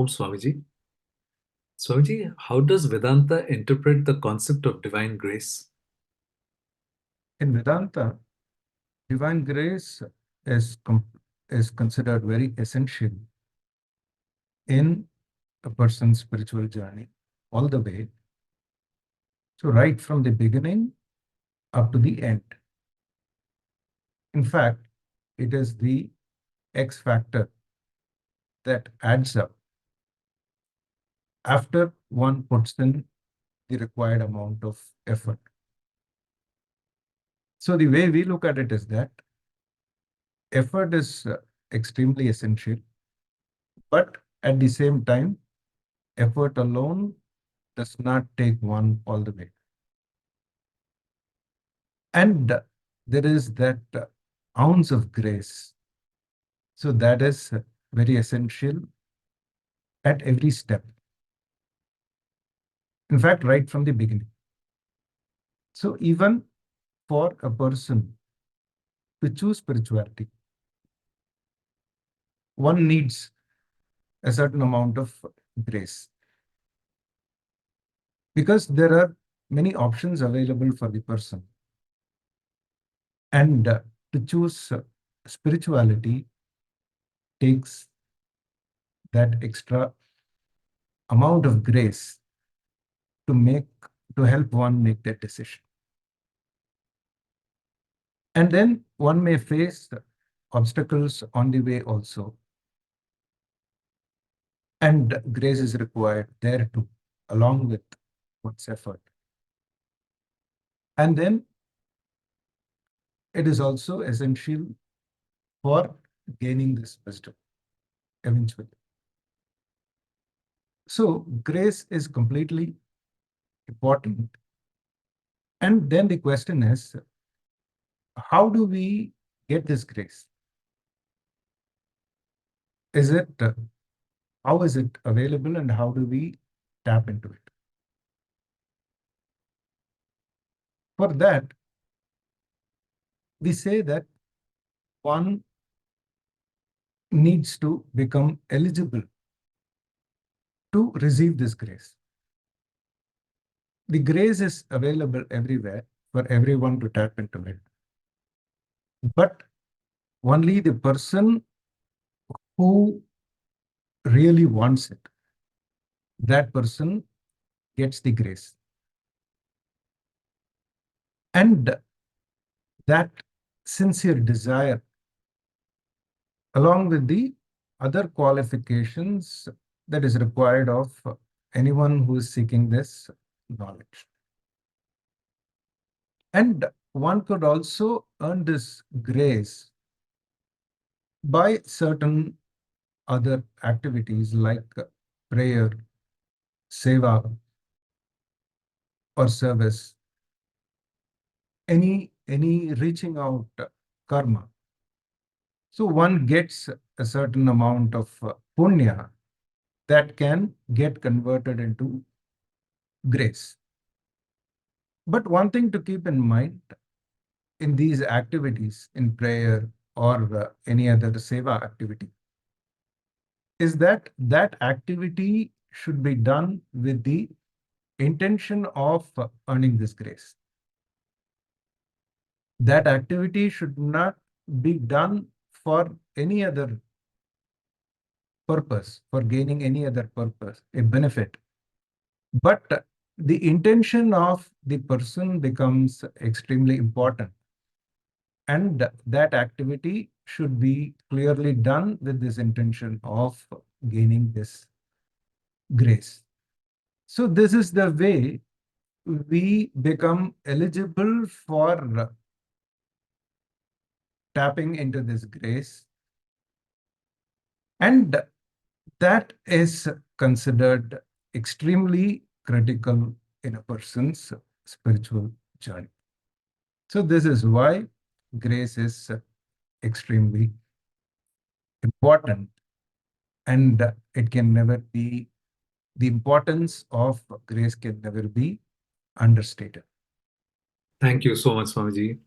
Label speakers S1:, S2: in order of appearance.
S1: Swamiji. Swamiji, how does Vedanta interpret the concept of divine grace?
S2: In Vedanta, divine grace is, is considered very essential in a person's spiritual journey all the way. So right from the beginning up to the end. In fact, it is the X factor that adds up after one puts in the required amount of effort. So the way we look at it is that effort is extremely essential, but at the same time, effort alone does not take one all the way. And there is that ounce of grace. So that is very essential at every step. In fact, right from the beginning. So even for a person to choose spirituality, one needs a certain amount of grace. Because there are many options available for the person. And to choose spirituality takes that extra amount of grace to help one make that decision. And then one may face obstacles on the way also. And grace is required there too, along with one's effort. And then it is also essential for gaining this wisdom eventually. So grace is completely important. And then the question is, how do we get this grace? How is it available and how do we tap into it? For that, we say that one needs to become eligible to receive this grace. The grace is available everywhere for everyone to tap into it. But only the person who really wants it, that person gets the grace. And that sincere desire, along with the other qualifications that is required of anyone who is seeking this knowledge. And one could also earn this grace by certain other activities like prayer, seva, or service, any reaching out karma. So one gets a certain amount of punya that can get converted into grace. But one thing to keep in mind in these activities, in prayer or any other seva activity, is that that activity should be done with the intention of earning this grace. That activity should not be done for any other purpose, for gaining any other purpose, a benefit. But the intention of the person becomes extremely important. And that activity should be clearly done with this intention of gaining this grace. So this is the way we become eligible for tapping into this grace. And that is considered extremely critical in a person's spiritual journey. So this is why grace is extremely important, and it can never be, the importance of grace can never be understated.
S1: Thank you so much, Swamiji.